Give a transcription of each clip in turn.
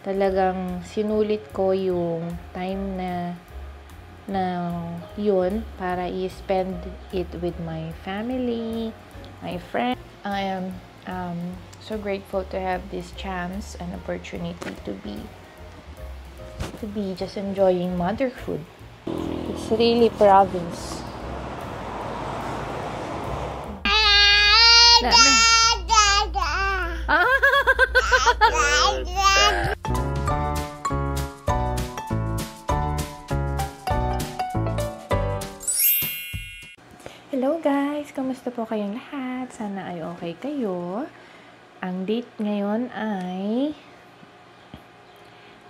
talagang sinulit ko yung time na yun para i-spend it with my family, my friends. I am so grateful to have this chance and opportunity to be just enjoying motherhood. It's really province. Hello guys! Kamusta po kayong lahat? Sana ay okay kayo. Ang date ngayon ay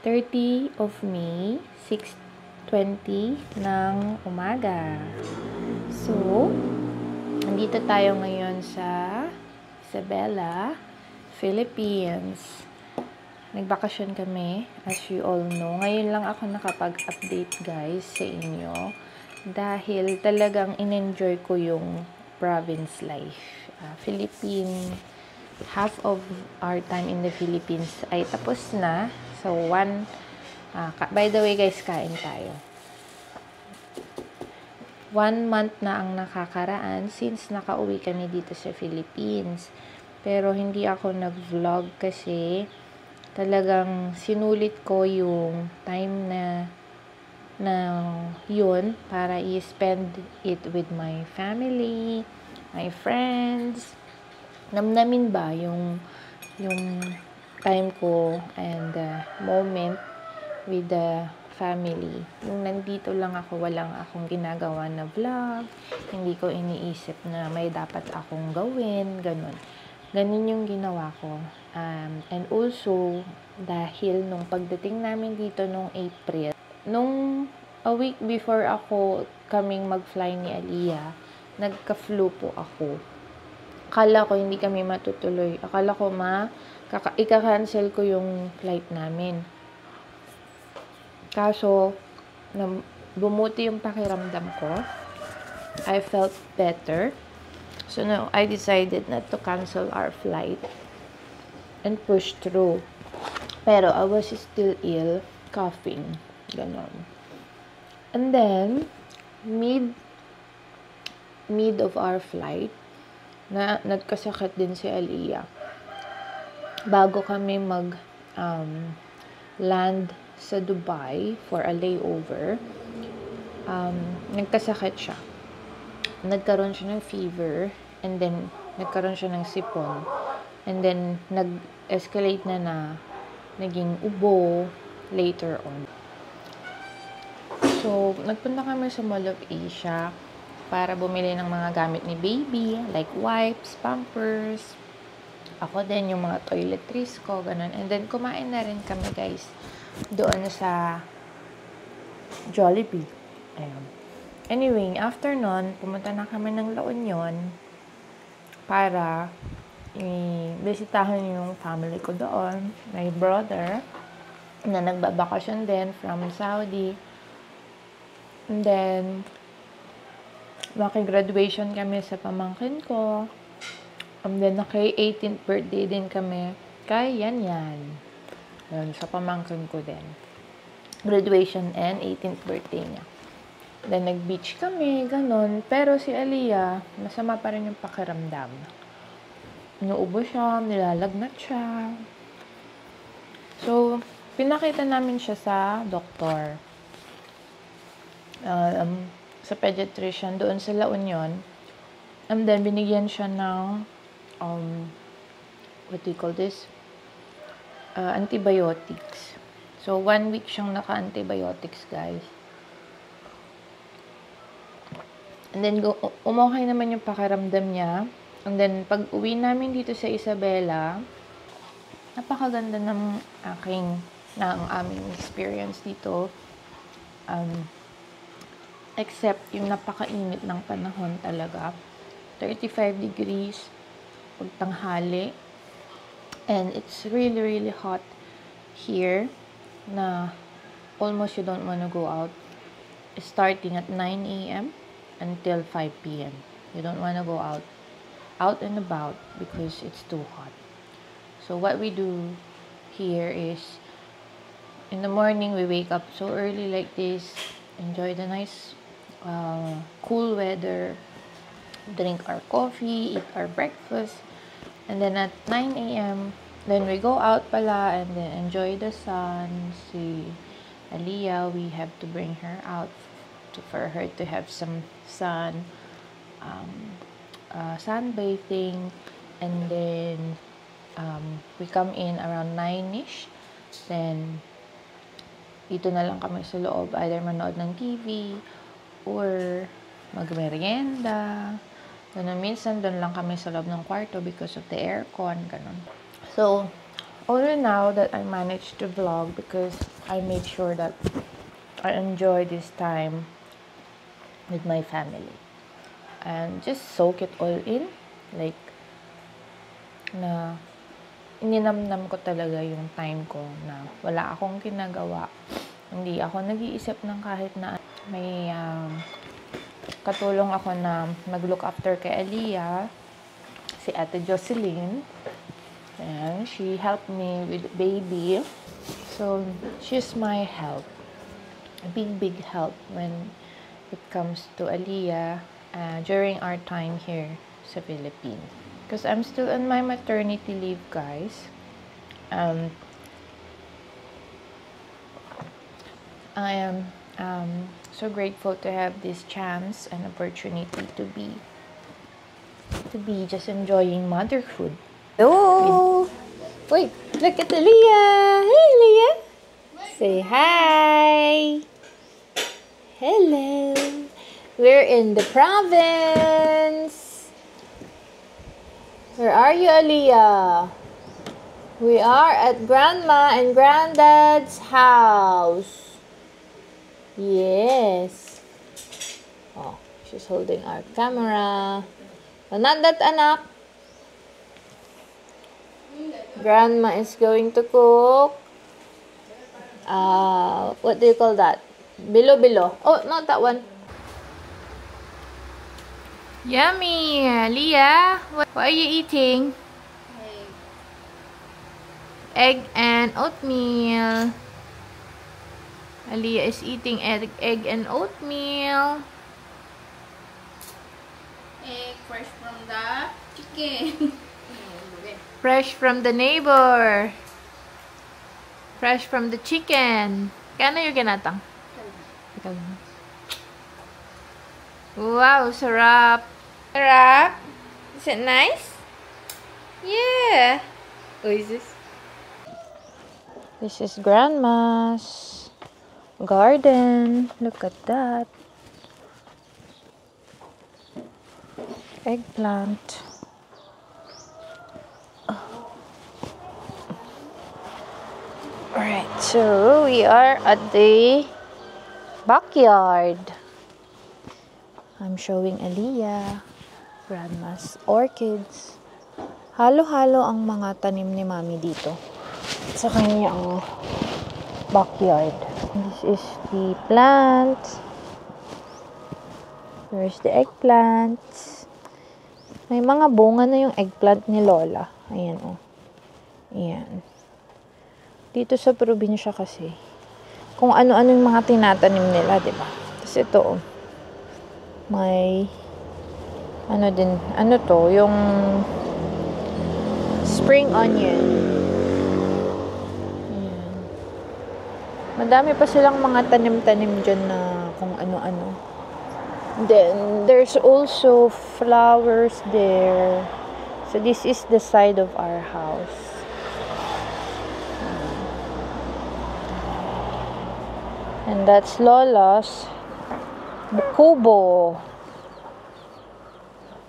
30 of May, 6:20 ng umaga. So, nandito tayo ngayon sa Isabela, Philippines. Nagbakasyon kami, as you all know. Ngayon lang ako nakapag-update guys sa inyo. Dahil talagang in-enjoy ko yung province life. Half of our time in the Philippines ay tapos na. So, by the way guys, kain tayo. 1 month na ang nakakaraan since nakauwi kami dito sa Philippines. Pero hindi ako nag-vlog kasi talagang sinulit ko yung time na yun para i-spend it with my family, my friends. Namnamin ba yung time ko and moment with the family. Yung nandito lang ako, walang akong ginagawa na vlog, hindi ko iniisip na may dapat akong gawin, ganun. Ganun yung ginawa ko. And also, dahil nung pagdating namin dito nung April, nung a week before kaming mag-fly ni Aliyah, nagka-flu po ako. Akala ko hindi kami matutuloy. Akala ko ika-cancel ko yung flight namin. Kaso, bumuti yung pakiramdam ko. I felt better. So now, I decided not to cancel our flight and push through. Pero I was still ill, coughing. Ganon. And then, mid of our flight, nagkasakit din si Aliyah. Bago kami land sa Dubai for a layover, nagkasakit siya. Nagkaroon siya ng fever, and then nagkaroon siya ng sipon. And then, nag-escalate na naging ubo later on. So, nagpunta kami sa Mall of Asia para bumili ng mga gamit ni baby, like wipes, pampers. Ako din, yung mga toiletries ko, ganun. And then, kumain na rin kami, guys, doon sa Jollibee. Ayan. Anyway, after nun, pumunta na kami ng La Union para i-visitahan yung family ko doon. My brother, na nagbabakasyon din from Saudi. And then, maki-graduation kami sa pamangkin ko. And then, naki-18th birthday din kami kay Yan. Yun, sa pamangkin ko din. Graduation and 18th birthday niya. Then, nag-beach kami, ganun. Pero si Aliyah, masama pa rin yung pakiramdam. Inuubo siya, nilalagnat siya. So, pinakita namin siya sa doktor. Sa pediatrician doon sa La Union. And then, binigyan siya ng what do you call this? Antibiotics. So, 1 week siyang naka-antibiotics, guys. And then, umokay naman yung pakiramdam niya. And then, pag uwi namin dito sa Isabela, napakaganda ng aming experience dito. Except yung napakainit ng panahon talaga. 35 degrees pag tanghali. And it's really, really hot here na almost you don't want to go out. Starting at 9 a.m. until 5 p.m. You don't want to go out and about because it's too hot. So what we do here is in the morning, we wake up so early like this, enjoy the nice cool weather, drink our coffee, eat our breakfast, and then at 9 a.m., then we go out pala and then enjoy the sun. Si Aliyah, we have to bring her out for her to have some sun, sunbathing, and then we come in around 9ish. Then dito na lang kami sa loob, either manood ng TV or magmerienda. Ganun, minsan doon lang kami sa loob ng kwarto because of the aircon, ganun. So, only now that I managed to vlog because I made sure that I enjoy this time with my family. And just soak it all in. Like, na ininamnam ko talaga yung time ko na wala akong ginagawa. Hindi ako nag-iisip ng kahit na may katulong ako na mag-look after kay Aliyah, si Ate Jocelyn. And she helped me with baby. So, she's my help. A big help when it comes to Aliyah during our time here sa Philippines. Because I'm still on my maternity leave, guys. I am so grateful to have this chance and opportunity to be just enjoying motherhood. Oh, wait, look at Aliyah. Hey, Aliyah. Say hi. Hello. We're in the province. Where are you, Aliyah? We are at Grandma and Granddad's house. Yes. Oh, she's holding our camera. Oh, not that, anak. Grandma is going to cook. What do you call that? Bilo-bilo. Oh, not that one. Yummy, Aliyah. What are you eating? Egg and oatmeal. Aliyah is eating egg and oatmeal. Egg fresh from the chicken. Fresh from the neighbor. Fresh from the chicken. Kano yung ginatang? Wow, sarap. Sarap? Is it nice? Yeah. What is this? This is Grandma's garden. Look at that. Eggplant. Alright, so we are at the backyard. I'm showing Aliyah, Grandma's orchids. Halo-halo ang mga tanim ni Mami dito sa kanyang backyard. This is the plant. There's the eggplant. May mga bunga na yung eggplant ni Lola. Ayan, oh. Ayan. Dito sa probinsya kasi, kung ano-ano yung mga tinatanim nila, diba? Tapos ito, oh. May, ano to, yung spring onion. Ayan. Madami pa silang mga tanim-tanim dyan na kung ano-ano. Then, there's also flowers there. So, this is the side of our house. And that's Lola's kubo.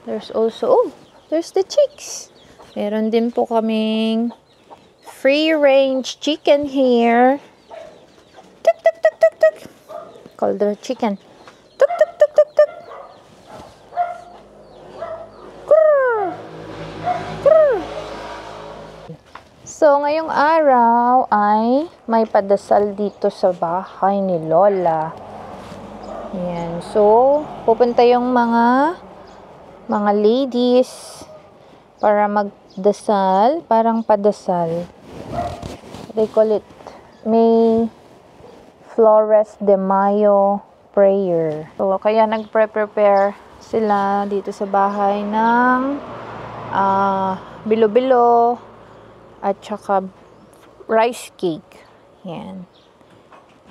There's also, oh, there's the chicks. Meron din po kaming free-range chicken here. Tuk, tuk, tuk, tuk, tuk. Called the chicken. Tuk, tuk, tuk, tuk, tuk. Grrr. Grrr. So, ngayong araw ay may padasal dito sa bahay ni Lola. Ayan. So, pupunta yung mga ladies para magdasal, parang padasal. They call it May Flores de Mayo prayer. So, kaya nagpre-prepare sila dito sa bahay ng bilo-bilo at saka rice cake. Yan.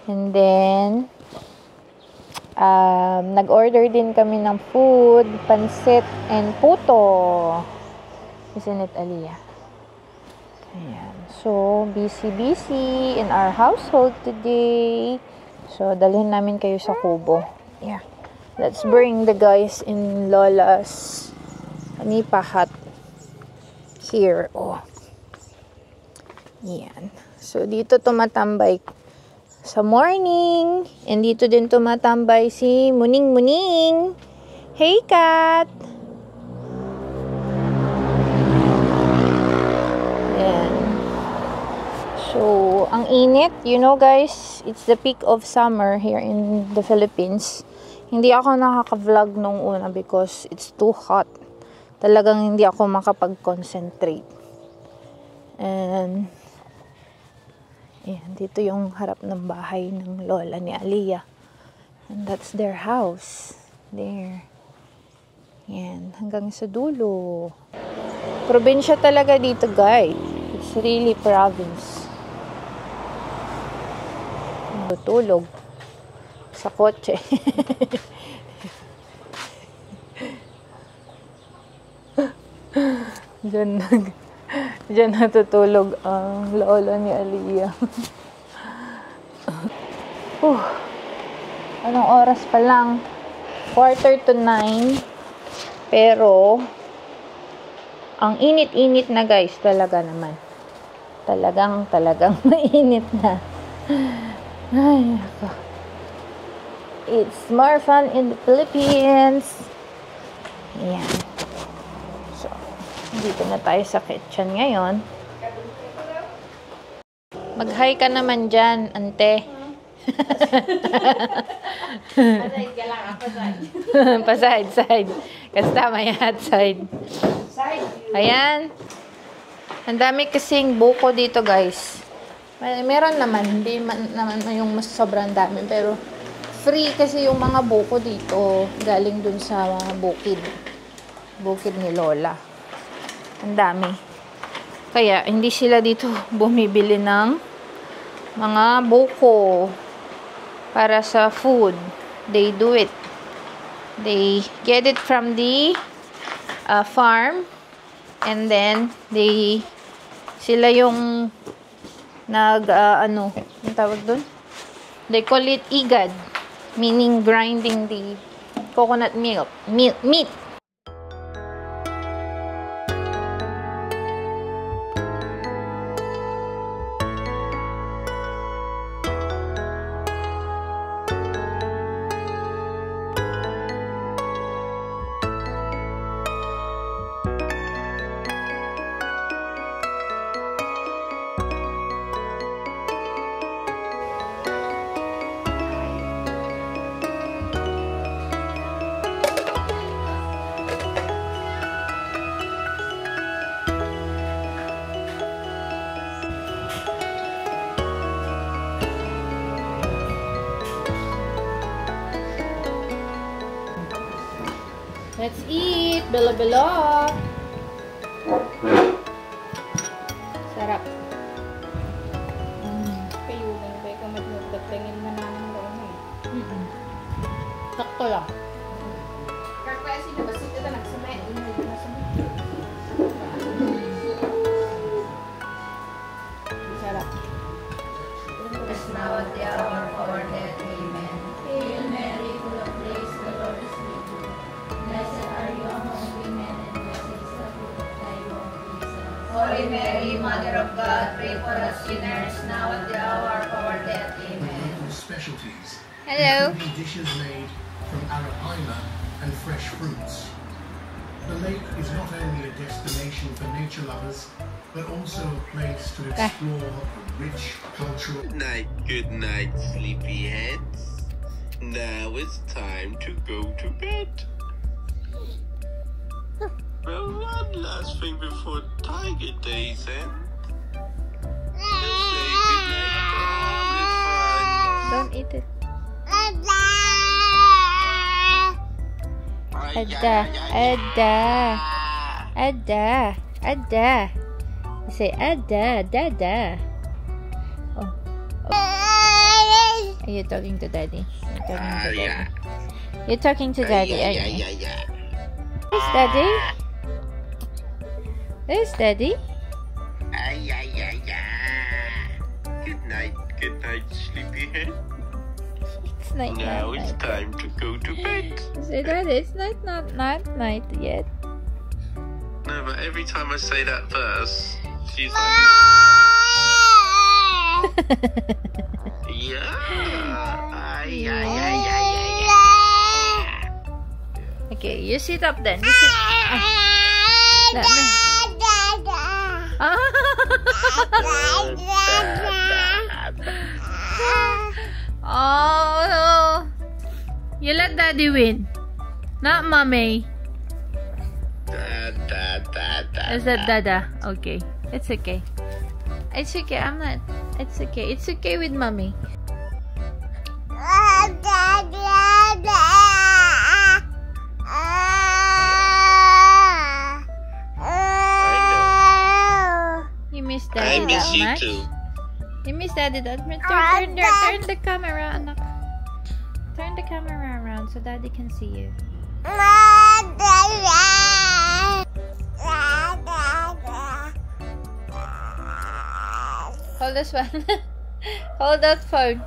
And then, nag-order din kami ng food, pansit and puto. Isn't it, Aliyah? Ayan. So, busy in our household today. So, dalhin namin kayo sa kubo. Yeah. Let's bring the guys in Lola's Nipa hut here. Oh. Yan. So, dito tumatambay sa morning. And dito din tumatambay si Muning. Hey, Kat! Yan. So, ang init. You know, guys, it's the peak of summer here in the Philippines. Hindi ako nakaka-vlog nung una because it's too hot. Talagang hindi ako makapag-concentrate. And ayan, dito yung harap ng bahay ng lola ni Aliyah. And that's their house. There. Yan, hanggang sa dulo. Probinsya talaga dito, guys. It's really province. Tutulog sa kotse. Diyan natutulog ang lola ni Aliyah. Anong oras pa lang? 8:45. Pero ang init-init na, guys, talaga naman. Talagang mainit na. Ay, ako. It's more fun in the Philippines. Ayan. So, dito na tayo sa kitchen ngayon. Mag-hi ka naman dyan, ante. Paside ka lang, paside. Paside. Kasta may outside. Ayan. Ang dami kasing buko dito, guys. Meron naman, hindi naman yung mas sobrang dami, pero free kasi yung mga buko dito, galing dun sa bukid ni Lola. Ang dami. Kaya hindi sila dito bumibili ng mga buko para sa food. They do it. They get it from the farm, and then sila yung yung tawag dun? They call it igad, meaning grinding the coconut meat. Let's eat! Bilo-bilo! Sarap. Kayo lang ba ka magdagdagin na namin doon eh. Sakto lang. Kakaya sila ba sila nagsamay? Sarap. It's now at the hour of our death. Amen. Hail Mary, full of grace, the Lord is with you. Blessed are you among women, and blessed is the fruit of thy womb, Jesus. Holy Mary, Mother of God, pray for us sinners, now at the hour of our death. Amen. Specialties. Hello. Including dishes made from arapaima and fresh fruits. The lake is not only a destination for nature lovers, but also a place to explore a rich cultural... Good night, sleepyheads. Now it's time to go to bed. Well, one last thing before Tiger Days end. Let's say good night. Repeat it. Ada. Ada. Ada. Ada. You say Ada. Dada. Oh. Are you talking to Daddy? You're talking to Daddy, aren't you? Where's Daddy? Where's Daddy? Good night, sleepyhead. It's night. Now it's time to go to bed. Say Daddy, it's not night yet. No, but every time I say that verse, she's like, Okay, you sit up then. You sit. Oh no. You let Daddy win, not Mommy. Is that Dada? Okay, it's okay. It's okay. I'm not. It's okay. It's okay with Mommy. You miss Daddy I miss that you much? too. You miss Daddy that much? Turn the camera, anak. Turn the camera around so Daddy can see you. Hold this one. Hold that phone.